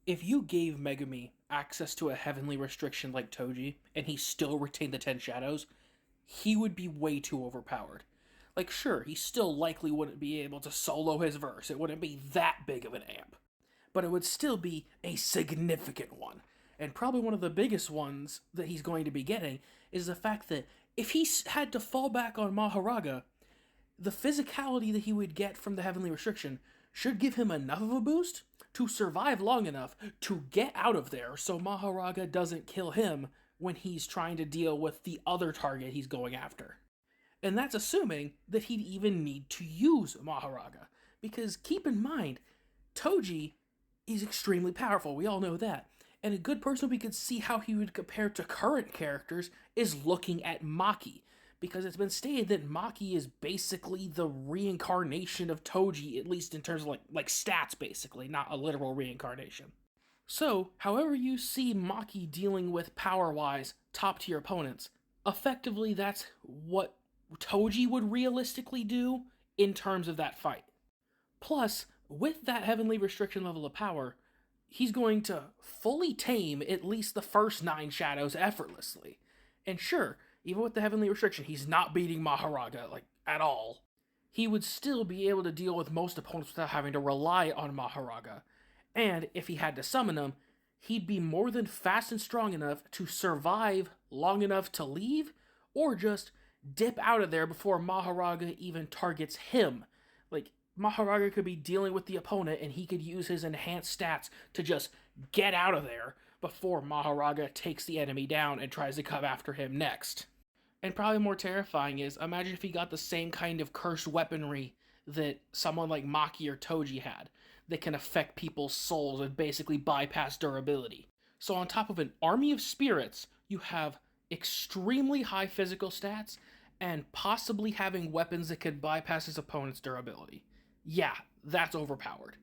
If you gave Megumi access to a heavenly restriction like Toji, and he still retained the Ten Shadows, he would be way too overpowered. Like, sure, he still likely wouldn't be able to solo his verse, it wouldn't be that big of an amp. But it would still be a significant one. And probably one of the biggest ones that he's going to be getting is the fact that if he had to fall back on Maharaga, the physicality that he would get from the heavenly restriction should give him enough of a boost to survive long enough to get out of there so Maharaga doesn't kill him when he's trying to deal with the other target he's going after. And that's assuming that he'd even need to use Maharaga. Because keep in mind, Toji is extremely powerful, we all know that. And a good person we could see how he would compare to current characters is looking at Maki. Because it's been stated that Maki is basically the reincarnation of Toji, at least in terms of like stats, basically, not a literal reincarnation. So, however you see Maki dealing with power-wise top-tier opponents, effectively that's what Toji would realistically do in terms of that fight. Plus, with that heavenly restriction level of power, he's going to fully tame at least the first 9 shadows effortlessly. And sure, even with the heavenly restriction, he's not beating Maharaga, at all. He would still be able to deal with most opponents without having to rely on Maharaga. And if he had to summon him, he'd be more than fast and strong enough to survive long enough to leave, or just dip out of there before Maharaga even targets him. Maharaga could be dealing with the opponent, and he could use his enhanced stats to just get out of there before Maharaga takes the enemy down and tries to come after him next. And probably more terrifying is, imagine if he got the same kind of cursed weaponry that someone like Maki or Toji had, that can affect people's souls and basically bypass durability. So on top of an army of spirits, you have extremely high physical stats, and possibly having weapons that could bypass his opponent's durability. Yeah, that's overpowered.